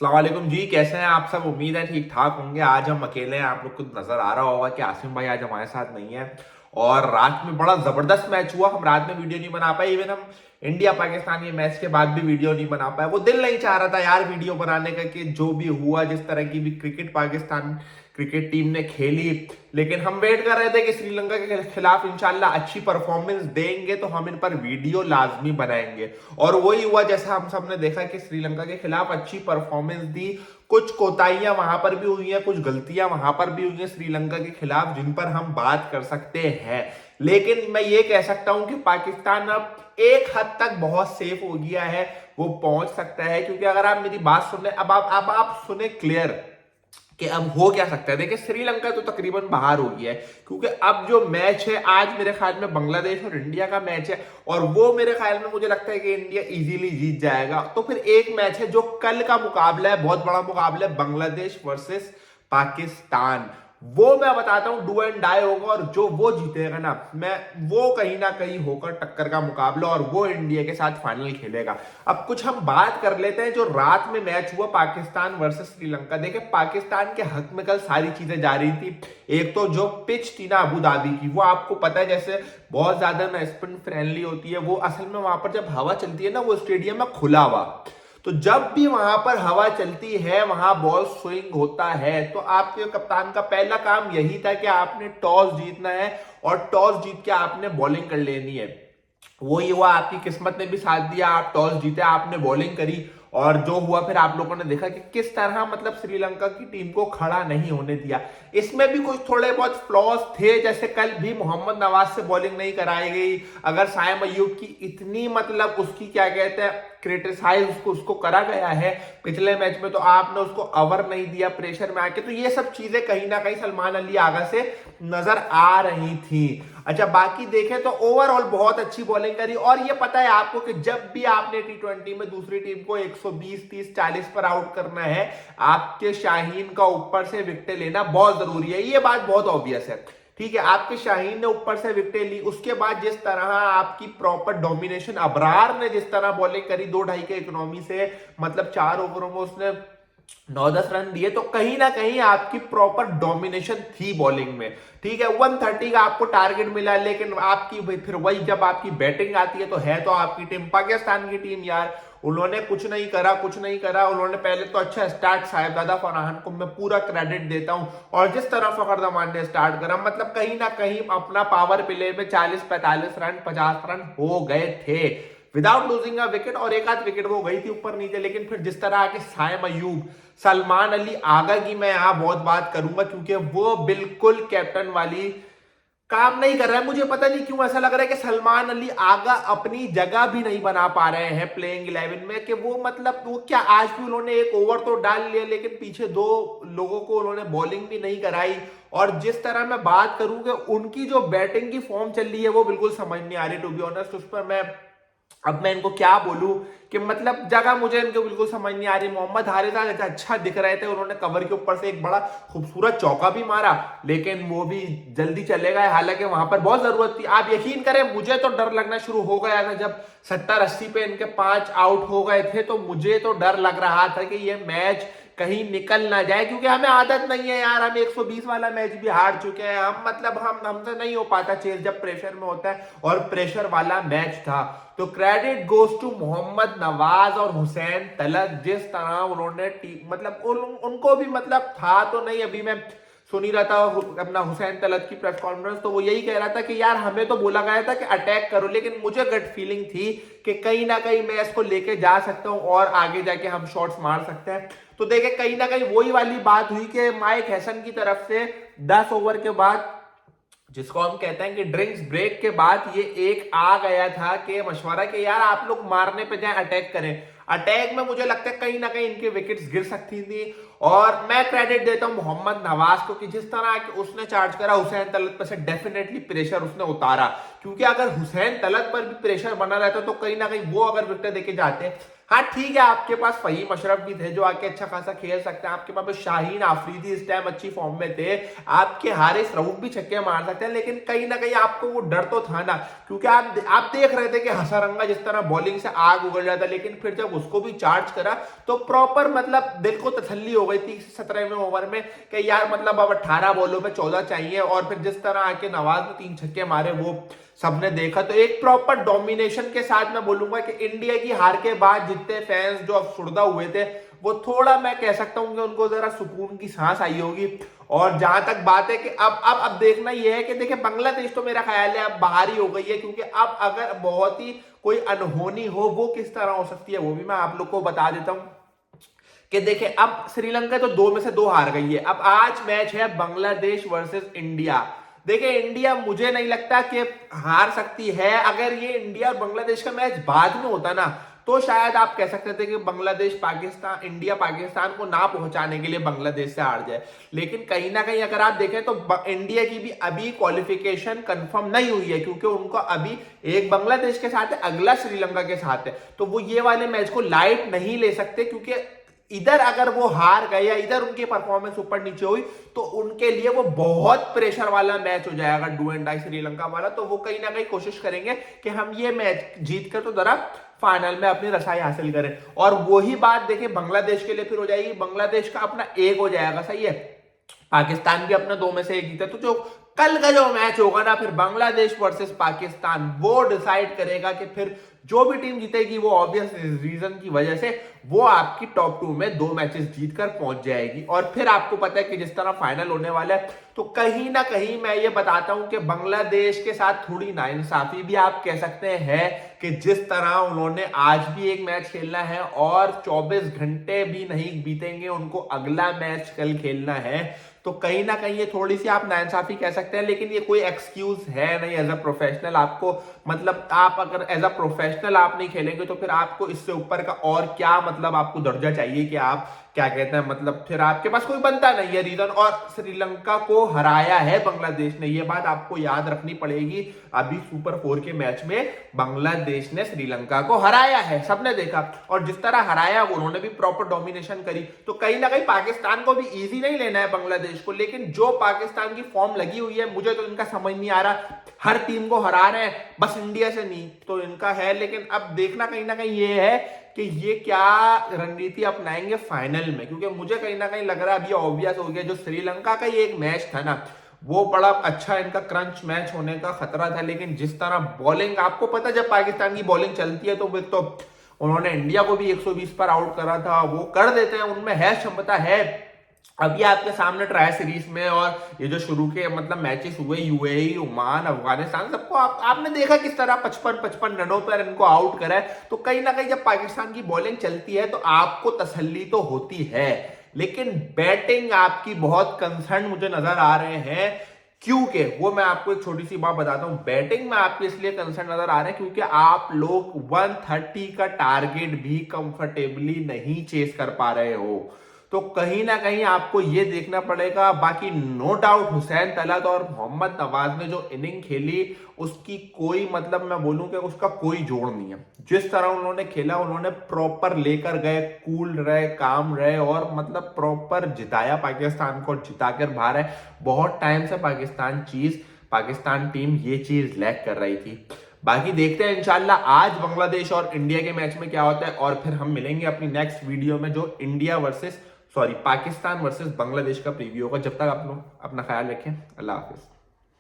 अस्सलाम वालेकुम जी, कैसे हैं आप सब। उम्मीद है ठीक ठाक होंगे। आज हम अकेले हैं, आप लोग को नजर आ रहा होगा कि आसिम भाई आज हमारे साथ नहीं है। और रात में बड़ा जबरदस्त मैच हुआ, हम रात में वीडियो नहीं बना पाए। इवन हम इंडिया पाकिस्तान के मैच के बाद भी वीडियो नहीं बना पाए। वो दिल नहीं चाह रहा था यार वीडियो बनाने का, कि जो भी हुआ, जिस तरह की भी क्रिकेट पाकिस्तान क्रिकेट टीम ने खेली। लेकिन हम वेट कर रहे थे कि श्रीलंका के खिलाफ इंशाल्लाह अच्छी परफॉर्मेंस देंगे तो हम इन पर वीडियो लाजमी बनाएंगे। और वही हुआ जैसा हम सब ने देखा कि श्रीलंका के खिलाफ अच्छी परफॉर्मेंस दी। कुछ कोताहियां वहां पर भी हुई हैं, कुछ गलतियां वहां पर भी हुई हैं श्रीलंका के खिलाफ, जिन पर हम बात कर सकते हैं। लेकिन मैं ये कह सकता हूं कि पाकिस्तान अब एक हद तक बहुत सेफ हो गया है, वो पहुंच सकता है। क्योंकि अगर आप मेरी बात सुने, अब आप सुने क्लियर कि अब हो क्या सकता है। देखिए, श्रीलंका तो तकरीबन बाहर हो गया है, क्योंकि अब जो मैच है आज मेरे ख्याल में बांग्लादेश और इंडिया का मैच है, और वो मेरे ख्याल में मुझे लगता है कि इंडिया इजीली जीत जाएगा। तो फिर एक मैच है जो कल का मुकाबला है, बहुत बड़ा मुकाबला है, बांग्लादेश वर्सेस पाकिस्तान। वो मैं बताता हूं डू एंड डाई होगा, और जो वो जीतेगा ना, मैं वो कहीं ना कहीं होकर टक्कर का मुकाबला, और वो इंडिया के साथ फाइनल खेलेगा। अब कुछ हम बात कर लेते हैं जो रात में मैच हुआ पाकिस्तान वर्सेस श्रीलंका। देखिए, पाकिस्तान के हक में कल सारी चीजें जा रही थी। एक तो जो पिच थी ना अबू धाबी की, वो आपको पता है जैसे बहुत ज्यादा ना स्पिन फ्रेंडली होती है। वो असल में वहां पर जब हवा चलती है ना, वो स्टेडियम में खुला हुआ, तो जब भी वहां पर हवा चलती है वहां बॉल स्विंग होता है। तो आपके कप्तान का पहला काम यही था कि आपने टॉस जीतना है, और टॉस जीत के आपने बॉलिंग कर लेनी है। वही हुआ, आपकी किस्मत ने भी साथ दिया, आप टॉस जीते, आपने बॉलिंग करी। और जो हुआ फिर आप लोगों ने देखा कि किस तरह मतलब श्रीलंका की टीम को खड़ा नहीं होने दिया। इसमें भी कुछ थोड़े बहुत फ्लॉज थे, जैसे कल भी मोहम्मद नवाज से बॉलिंग नहीं कराई गई। अगर साइम अयूब की इतनी मतलब उसकी क्या कहते हैं क्रिटिसाइज उसको करा गया है पिछले मैच में, तो आपने उसको ओवर नहीं दिया प्रेशर में आके। तो ये सब चीजें कहीं ना कहीं सलमान अली आगा से नजर आ रही थी। अच्छा, बाकी देखें तो ओवरऑल बहुत अच्छी बॉलिंग करी। और ये पता है आपको कि जब भी आपने टी20 में दूसरी टीम को 120, 30, 40 पर आउट करना है, आपके शाहीन का ऊपर से विकेट लेना बहुत जरूरी है। ये बात बहुत ऑब्वियस है। ठीक है, आपके शाहीन ने ऊपर से विकेट ली, उसके बाद जिस तरह आपकी प्रॉपर डोमिनेशन, अबरार ने जिस तरह बॉलिंग करी 2-2.5 के इकोनॉमी से, मतलब 4 ओवरों में उसने 9-10 रन दिए, तो कहीं ना कहीं आपकी प्रॉपर डोमिनेशन थी बॉलिंग में। ठीक है, 130 का आपको टारगेट मिला, लेकिन आपकी फिर वही जब आपकी बैटिंग आती है, तो है तो आपकी टीम पाकिस्तान की टीम यार, उन्होंने कुछ नहीं करा, कुछ नहीं करा। उन्होंने पहले तो अच्छा स्टार्ट साहिबजादा फरहान को मैं पूरा क्रेडिट देता हूं, और जिस तरह फखर जमान ने स्टार्ट करा, मतलब कहीं ना कहीं अपना पावर प्ले में 40-45 रन, 50 रन हो गए थे विदाउट लूजिंग अ विकेट। और एक आध विकेट वो गई थी ऊपर नीचे, लेकिन फिर जिस तरह आके साइम अयूब, सलमान अली आगा की मैं यहां बहुत बात करूंगा, क्योंकि वो बिल्कुल कैप्टन वाली काम नहीं कर रहा है। मुझे पता नहीं क्यों ऐसा लग रहा है कि सलमान अली आगा अपनी जगह भी नहीं बना पा रहे हैं प्लेइंग 11 में। कि वो मतलब वो क्या, आज भी उन्होंने एक ओवर तो डाल लिया, लेकिन पीछे 2 लोगों को उन्होंने बॉलिंग भी नहीं कराई। और जिस तरह मैं बात करूं कि उनकी जो बैटिंग की फॉर्म चल रही है, वो बिल्कुल समझ नहीं आ रही टू बी ऑनेस्ट। उस पर मैं अब मैं इनको क्या बोलूं कि मतलब जगह मुझे इनको बिल्कुल समझ नहीं आ रही। मोहम्मद हारिसा अच्छा दिख रहे थे, उन्होंने कवर के ऊपर से एक बड़ा खूबसूरत चौका भी मारा, लेकिन वो भी जल्दी चले गए, हालांकि वहां पर बहुत जरूरत थी। आप यकीन करें, मुझे तो डर लगना शुरू हो गया था जब 70-80 पे इनके 5 आउट हो गए थे, तो मुझे तो डर लग रहा था कि ये मैच कहीं निकल ना जाए। क्योंकि हमें आदत नहीं है यार, हम 120 वाला मैच भी हार चुके हैं। हम मतलब हमसे नहीं हो पाता चेस जब प्रेशर में होता है, और प्रेशर वाला मैच था। तो credit goes to Mohammad Nawaz और हुसैन तलत, जिस तरह उन्होंने मतलब उनको भी मतलब था तो नहीं, अभी मैं सुन ही रहा था अपना हुसैन तलत की प्रेस कॉन्फ्रेंस, तो वो यही कह रहा था कि यार हमें तो बोला गया था कि अटैक करो, लेकिन मुझे गट फीलिंग थी कि कहीं ना कहीं मैं इसको लेके जा सकता हूं और आगे जाके हम शॉट्स मार सकते हैं। तो देखे, कहीं ना कहीं वही वाली बात हुई कि माइक हैसन की तरफ से 10 ओवर के बाद, जिसको हम कहते हैं कि ड्रिंक्स ब्रेक के बाद, ये एक आ गया था कि मशवरा कि यार आप लोग मारने पे जाएं, अटैक करें। अटैक में मुझे लगता है कहीं ना कहीं इनके विकेट्स गिर सकती थी। और मैं क्रेडिट देता हूं मोहम्मद नवाज को कि जिस तरह कि उसने चार्ज करा हुसैन तलत पर से, डेफिनेटली प्रेशर उसने उतारा। क्योंकि अगर हुसैन तलत पर भी प्रेशर बना रहता तो कहीं ना कहीं वो अगर विकेट देके जाते, हाँ ठीक है, आपके पास फहीम अशरफ भी थे जो आके अच्छा खासा खेल सकते हैं, आपके पास शाहीन आफरीदी इस टाइम अच्छी फॉर्म में थे, आपके हारिस रऊफ भी छक्के मार सकते हैं, लेकिन कहीं ना कहीं आपको वो डर तो था ना, क्योंकि आप देख रहे थे कि हसरंगा जिस तरह बॉलिंग से आग उगल जाता, लेकिन फिर जब उसको भी चार्ज करा तो प्रॉपर मतलब दिल को तसल्ली हो गई थी 17वें ओवर में कि यार मतलब अब 18 बॉलों में 14 चाहिए, और फिर जिस तरह आके नवाज ने 3 छक्के मारे वो सबने देखा, तो एक प्रॉपर डोमिनेशन के साथ मैं बोलूंगा कि इंडिया की हार के बाद जितने फैंस जो अफसुर्दा हुए थे वो थोड़ा मैं कह सकता हूं कि उनको जरा सुकून की सांस आई होगी। और जहां तक बात है कि अब देखना यह है कि देखिए बांग्लादेश तो मेरा ख्याल है अब बाहर ही हो गई है, क्योंकि अब अगर बहुत ही कोई अनहोनी हो वो किस तरह हो सकती है वो भी मैं आप लोग को बता देता हूं कि देखिए अब श्रीलंका तो 2 में से 2 हार गई है। अब आज मैच है बांग्लादेश वर्सेस इंडिया। देखिए इंडिया मुझे नहीं लगता कि हार सकती है। अगर ये इंडिया और बांग्लादेश का मैच बाद में होता ना तो शायद आप कह सकते थे कि बांग्लादेश पाकिस्तान इंडिया पाकिस्तान को ना पहुंचाने के लिए बांग्लादेश से हार जाए, लेकिन कहीं ना कहीं अगर आप देखें तो इंडिया की भी अभी क्वालिफिकेशन कंफर्म नहीं हुई है, क्योंकि उनको अभी एक बांग्लादेश के साथ है, अगला श्रीलंका के साथ है, तो वो ये वाले मैच को लाइट नहीं ले सकते, क्योंकि इधर अगर वो हार गए या इधर उनकी परफॉर्मेंस ऊपर नीचे हुई तो उनके लिए वो बहुत प्रेशर वाला मैच हो जाएगा, डू एंड डाई श्रीलंका वाला। तो वो कहीं ना कहीं कोशिश करेंगे कि हम ये मैच जीत कर तो जरा फाइनल में अपनी रसाई हासिल करें। और वही बात देखिए बांग्लादेश के लिए फिर हो जाएगी, बांग्लादेश का अपना एक हो जाएगा, सही है, पाकिस्तान भी अपना 2 में से 1 जीता, तो जो कल का जो मैच होगा ना फिर बांग्लादेश वर्सेस पाकिस्तान वो डिसाइड करेगा कि फिर जो भी टीम जीतेगी वो ऑब्वियस रीजन की वजह से वो आपकी टॉप 2 में 2 मैचेस जीतकर पहुंच जाएगी। और फिर आपको पता है कि जिस तरह फाइनल होने वाला है तो कहीं ना कहीं मैं ये बताता हूं कि बांग्लादेश के साथ थोड़ी नाइंसाफी भी आप कह सकते हैं कि जिस तरह उन्होंने आज भी एक मैच खेलना है और 24 घंटे भी नहीं बीतेंगे उनको अगला मैच कल खेलना है, तो कहीं ना कहीं ये थोड़ी सी आप नाइंसाफी कह सकते हैं, लेकिन ये कोई एक्सक्यूज है नहीं एज अ प्रोफेशनल। आपको मतलब आप अगर एज अ प्रोफेशनल आप नहीं खेलेंगे तो फिर आपको इससे ऊपर का और क्या मतलब आपको दर्जा चाहिए कि आप क्या कहते हैं, मतलब फिर आपके पास कोई बनता नहीं है रीजन। और श्रीलंका को हराया है बांग्लादेश ने, ये बात आपको याद रखनी पड़ेगी। अभी सुपर 4 के मैच में बांग्लादेश ने श्रीलंका को हराया है, सबने देखा, और जिस तरह हराया उन्होंने भी प्रॉपर डोमिनेशन करी। तो कहीं ना कहीं पाकिस्तान को भी इजी नहीं लेना है बांग्लादेश को, लेकिन जो पाकिस्तान की फॉर्म लगी हुई है मुझे तो इनका समझ नहीं आ रहा, हर टीम को हरा रहे हैं, बस इंडिया से नहीं, तो इनका है। लेकिन अब देखना कहीं ना कहीं ये है कि ये क्या रणनीति अपनाएंगे फाइनल में, क्योंकि मुझे कहीं ना कहीं लग रहा है अभी ऑब्वियस हो गया जो श्रीलंका का ये एक मैच था ना वो बड़ा अच्छा इनका क्रंच मैच होने का खतरा था, लेकिन जिस तरह बॉलिंग आपको पता जब पाकिस्तान की बॉलिंग चलती है तो उन्होंने इंडिया को भी 120 पर आउट करा था, वो कर देते हैं, उनमें है क्षमता है। अभी आपके सामने ट्राई सीरीज में और ये जो शुरू के मतलब मैचेस हुए यूएई, ओमान, अफगानिस्तान, सबको आपने देखा किस तरह 55 रनों पर इनको आउट करा है। तो कहीं ना कहीं जब पाकिस्तान की बॉलिंग चलती है तो आपको तसल्ली तो होती है, लेकिन बैटिंग आपकी बहुत कंसर्न मुझे नजर आ रहे हैं। क्योंकि वो मैं आपको एक छोटी सी बात बताता हूं, बैटिंग में आपको इसलिए कंसर्न नजर आ रहे हैं क्योंकि आप लोग 130 का टारगेट भी कंफर्टेबली नहीं चेस कर पा रहे हो, तो कहीं ना कहीं आपको ये देखना पड़ेगा। बाकी नो डाउट हुसैन तलत और मोहम्मद नवाज ने जो इनिंग खेली उसकी कोई मतलब मैं बोलूं कि उसका कोई जोड़ नहीं है। जिस तरह उन्होंने खेला उन्होंने प्रॉपर लेकर गए, कूल रहे, काम रहे और मतलब प्रॉपर जिताया पाकिस्तान को, जिता कर बाहर है। बहुत टाइम से पाकिस्तान टीम ये चीज लैक कर रही थी। बाकी देखते हैं इंशाल्लाह आज बांग्लादेश और इंडिया के मैच में क्या होता है, और फिर हम मिलेंगे अपनी नेक्स्ट वीडियो में जो पाकिस्तान वर्सेस बांग्लादेश का प्रीव्यू होगा। जब तक आप लोग अपना ख्याल रखें, अल्लाह हाफिज।